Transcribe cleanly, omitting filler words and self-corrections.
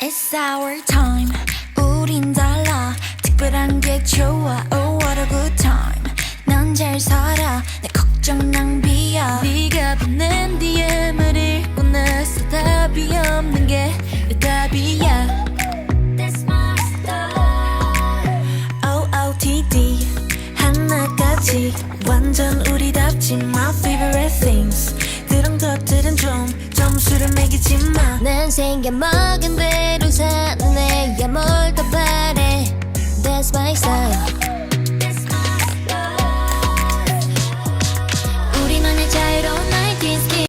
It's our time. 우린 달라. 특별한 게 좋아. Oh what a good time. 난 잘 살아. 내 걱정 낭비야. 네가 보낸 DM을 읽고 나서 답이 없는 게 내 답이야. That's my style. OOTD 하나까지 완전 우리답지. My favorite things. 그런 것들은 좀 점수를 매기지 마. 난 생겨먹은 대로 사는 애야 뭘 더 바래. That's my style.